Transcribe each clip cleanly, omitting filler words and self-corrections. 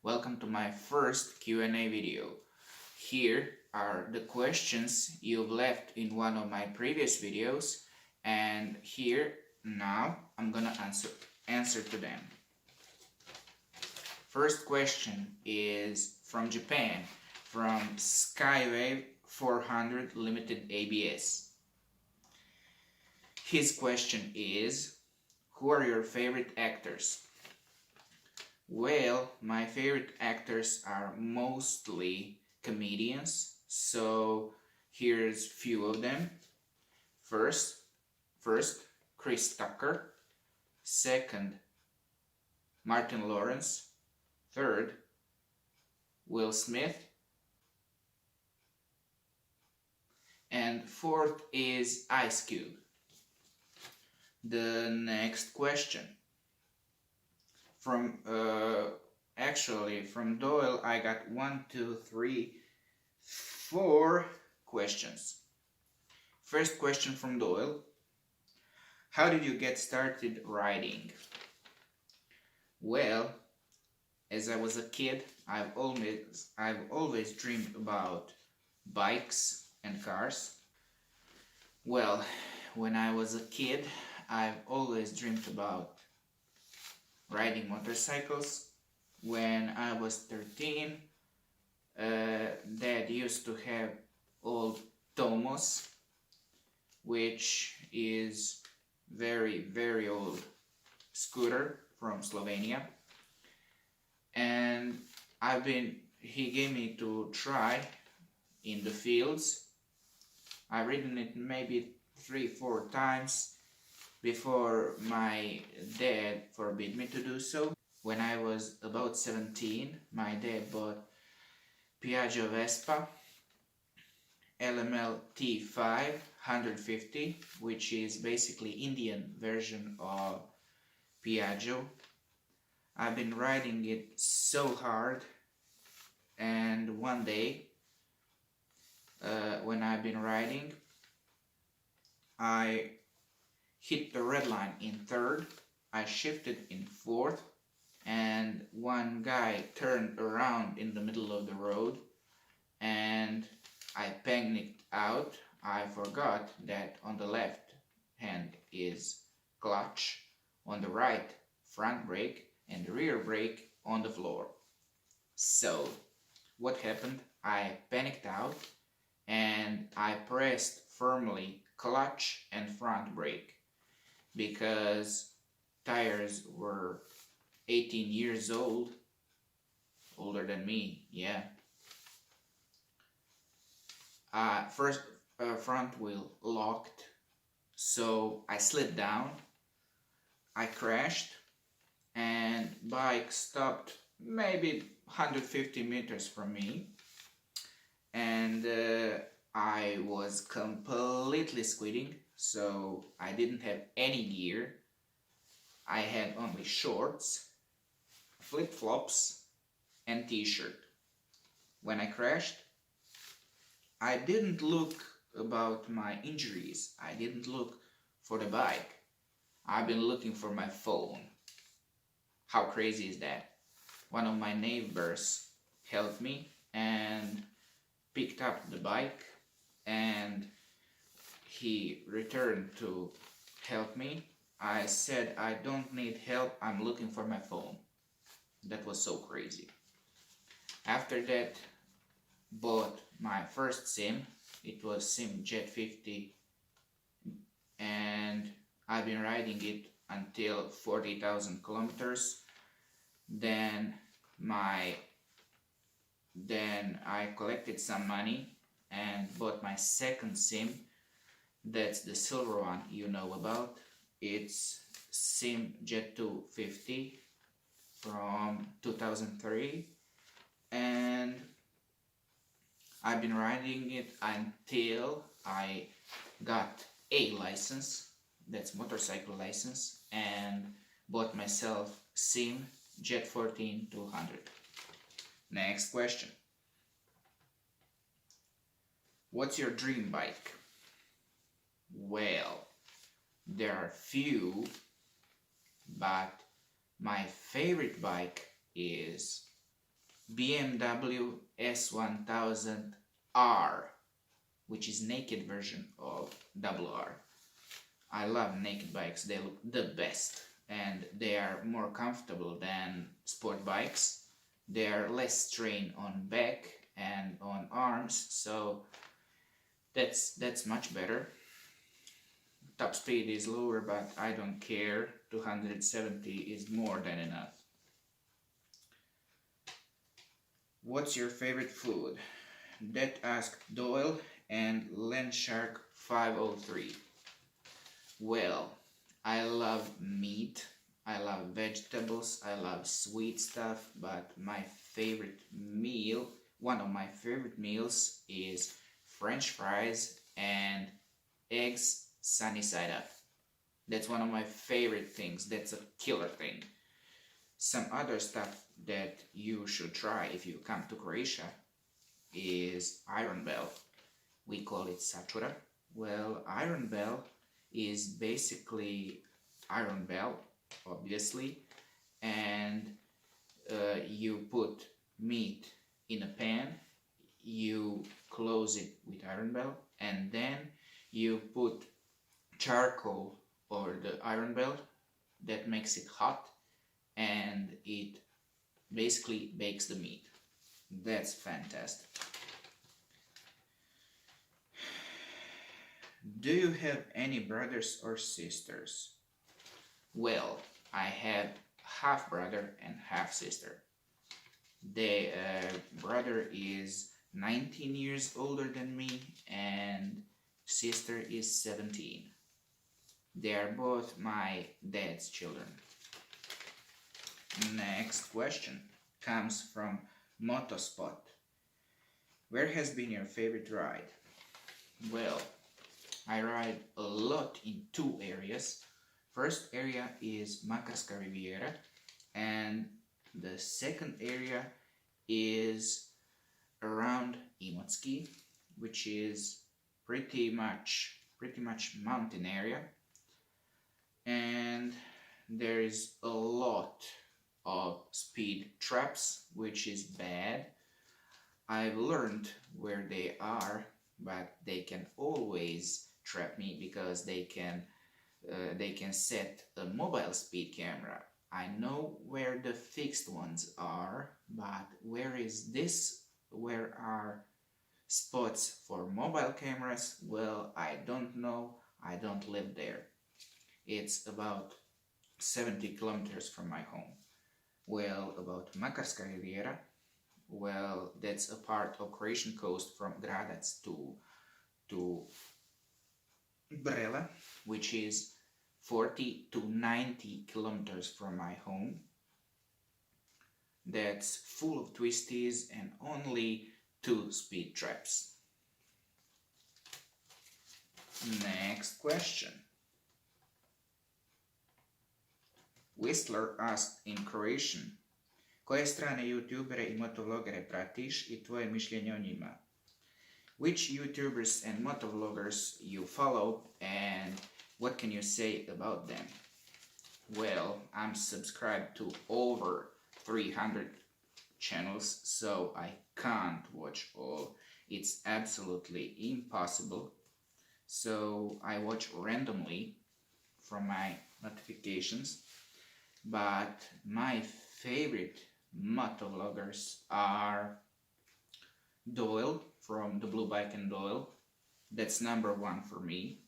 Welcome to my first Q&A video. Here are the questions you've left in one of my previous videos, and here now I'm gonna answer to them. First question is from Japan, from Skywave 400 Limited ABS. His question is, who are your favorite actors? Well, my favorite actors are mostly comedians, so here's few of them. First, Chris Tucker. Second, Martin Lawrence. Third, Will Smith. And fourth is Ice Cube. The next question. From Doyle, I got 4 questions. First question from Doyle: how did you get started riding? Well, as I was a kid, I've always dreamed about bikes and cars. Well, when I was a kid, I've always dreamed about riding motorcycles. When I was 13, Dad used to have old Tomos, which is very old scooter from Slovenia, and he gave me to try in the fields. I've ridden it maybe 3-4 times before my dad forbid me to do so. When I was about 17, my dad bought Piaggio Vespa LML T5 150, which is basically Indian version of Piaggio. I've been riding it so hard, and one day when I've been riding, I hit the red line in third, I shifted in fourth, and one guy turned around in the middle of the road, and I panicked out. I forgot that on the left hand is clutch, on the right front brake, and the rear brake on the floor. So what happened? I panicked out and I pressed firmly clutch and front brake, because tires were 18 years old, older than me, yeah. First front wheel locked, so I slid down, I crashed, and bike stopped maybe 150 meters from me, and I was completely skidding, so I didn't have any gear. I had only shorts, flip-flops, and t-shirt. When I crashed, I didn't look about my injuries. I didn't look for the bike. I've been looking for my phone. How crazy is that? One of my neighbors helped me and picked up the bike, and he returned to help me. I said, I don't need help, I'm looking for my phone. That was so crazy. After that, bought my first sim. It was Sim Jet 50, and I've been riding it until 40,000 kilometers. Then I collected some money and bought my second sim. That's the silver one you know about. It's Sim Jet 250 from 2003, and I've been riding it until I got a license, that's motorcycle license, and bought myself Sim Jet 14 200. Next question. What's your dream bike? Well, there are few, but my favorite bike is BMW S1000R, which is naked version of RR. I love naked bikes, they look the best and they are more comfortable than sport bikes. They are less strain on back and on arms, so that's much better. Top speed is lower, but I don't care. 270 is more than enough. What's your favorite food? That asked Doyle and Landshark 503. Well, I love meat, I love vegetables, I love sweet stuff, but my favorite meal, one of my favorite meals is French fries and eggs sunny side up. That's one of my favorite things. That's a killer thing. Some other stuff that you should try if you come to Croatia is Iron Bell. We call it sačura. Well, Iron Bell is basically Iron Bell, obviously, and you put meat in a pan, you close it with Iron Bell, and then you put charcoal over the Iron Bell that makes it hot, and it basically bakes the meat. That's fantastic. Do you have any brothers or sisters? Well, I have half brother and half sister. The brother is 19 years older than me and sister is 17. They are both my dad's children. Next question comes from Motospot. Where has been your favorite ride? Well, I ride a lot in two areas. First area is Makarska Riviera, and the second area is around Imotski, which is pretty much mountain area, and there is a lot of speed traps, which is bad. I've learned where they are, but they can always trap me because they can set a mobile speed camera. I know where the fixed ones are, but where are spots for mobile cameras? Well, I don't know. I don't live there. It's about 70 kilometers from my home. Well, about Makarska Riviera, well, that's a part of Croatian coast from Gradac to Brela, which is 40 to 90 kilometers from my home. That's full of twisties and only 2 speed traps. Next question. Whistler asked in Croatian, koje strane youtubere i motovlogere pratiš i tvoje mišljenje o njima? Which YouTubers and motovloggers you follow and what can you say about them? Well, I'm subscribed to over 300 channels, so I can't watch all. It's absolutely impossible. So I watch randomly from my notifications. But my favorite motovloggers are Doyle from the Blue Bike and Doyle. That's number 1 for me.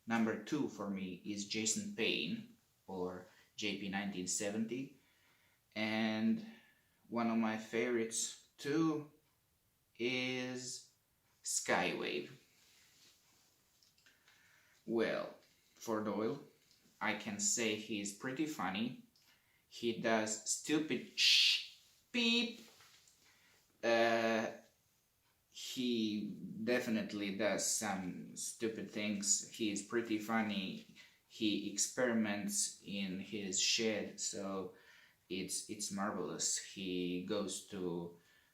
Number 2 for me is Jason Payne or JP1970. And one of my favorites too is Skywave. Well, for Doyle, I can say he's pretty funny. He does stupid beep. He definitely does some stupid things. He is pretty funny. He experiments in his shed, so it's marvelous. He goes to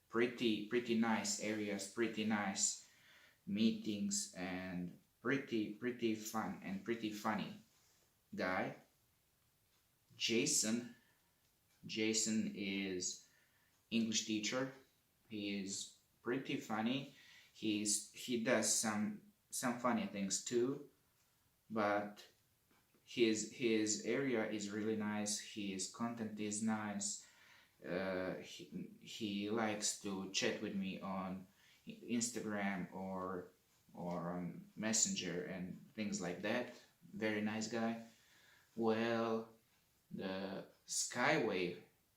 pretty nice areas, pretty nice meetings, and pretty fun and pretty funny guy. Jason is English teacher. He is pretty funny. He does some funny things too, but his area is really nice. His content is nice. He likes to chat with me on Instagram or on Messenger and things like that. Very nice guy. Well, the Skyway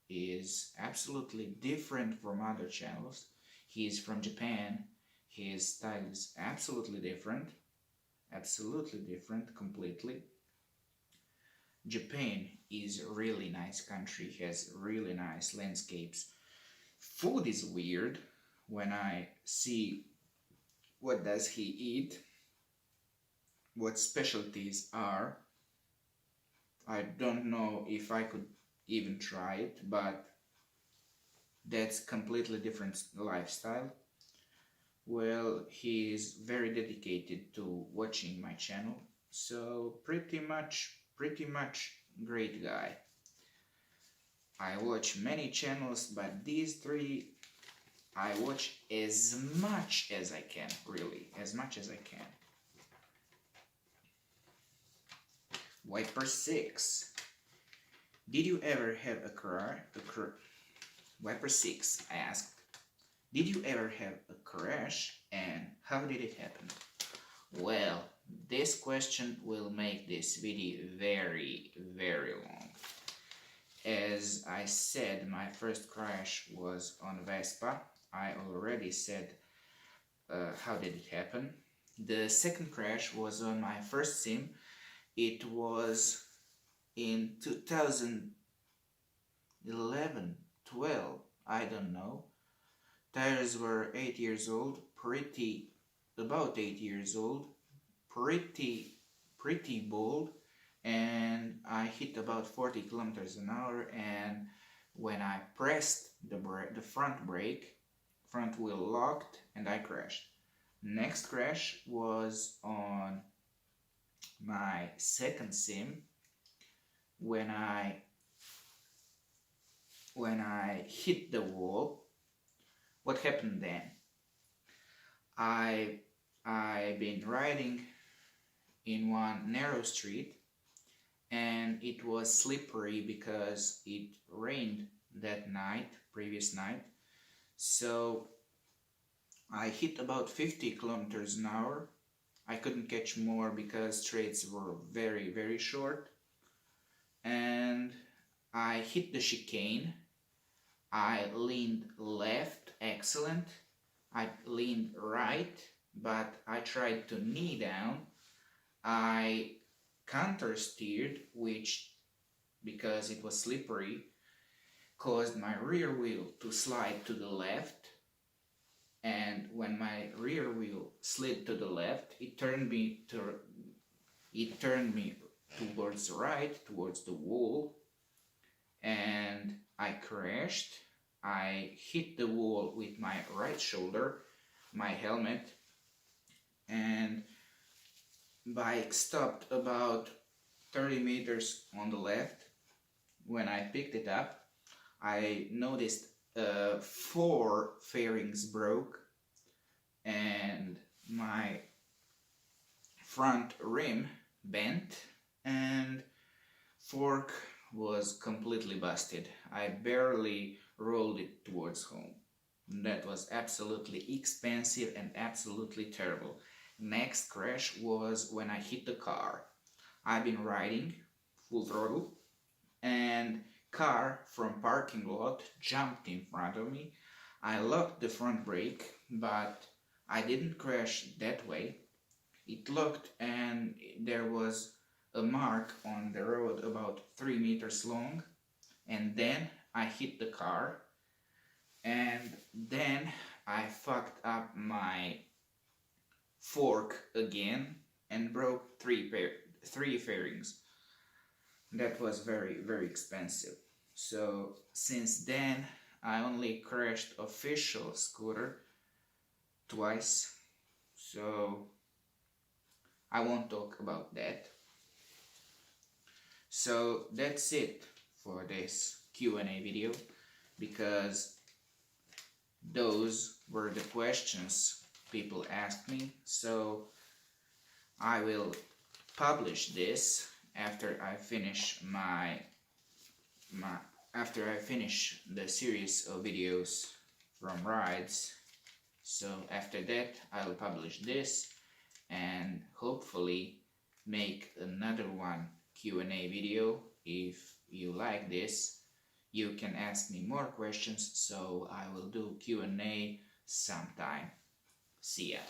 is absolutely different from other channels. He is from Japan. His style is absolutely different completely. Japan is a really nice country, has really nice landscapes. Food is weird when I see what does he eat, what specialties are. I don't know if I could even try it, but that's completely different lifestyle. Well, he is very dedicated to watching my channel, so pretty much great guy. I watch many channels, but these three I watch as much as I can, really, as much as I can. Wiper 6. Did you ever have Wiper 6, I asked. Did you ever have a crash, and how did it happen? Well, this question will make this video very long. As I said, my first crash was on Vespa. I already said how did it happen. The second crash was on my first sim. It was in 2011, 12, I don't know. Tires were 8 years old, about 8 years old, pretty bold, and I hit about 40 kilometers an hour, and when I pressed the front brake, front wheel locked and I crashed. Next crash was on my second sim when I hit the wall. What happened then? I've been riding in one narrow street and it was slippery because it rained that night, previous night. So I hit about 50 kilometers an hour. I couldn't catch more because straights were very short. And I hit the chicane. I leaned left, excellent. I leaned right, but I tried to knee down. I counter-steered, which, because it was slippery, caused my rear wheel to slide to the left. And when my rear wheel slid to the left, it turned me towards the right, towards the wall, and I crashed. I hit the wall with my right shoulder, my helmet, and bike stopped about 30 meters on the left. When I picked it up, I noticed 4 fairings broke and my front rim bent and fork was completely busted. I barely rolled it towards home. That was absolutely expensive and absolutely terrible. Next crash was when I hit the car. I've been riding full throttle and car from parking lot jumped in front of me. I locked the front brake, but I didn't crash that way. It locked and there was a mark on the road about 3 meters long, and then I hit the car, and then I fucked up my fork again and broke 3 fairings. That was very expensive. So since then I only crashed official scooter twice, so I won't talk about that. So that's it for this Q&A video, because those were the questions people asked me, so I will publish this after I finish after I finish the series of videos from rides. So after that I'll publish this and hopefully make another one Q&A video. If you like this, you can ask me more questions, so I will do Q&A sometime. See ya.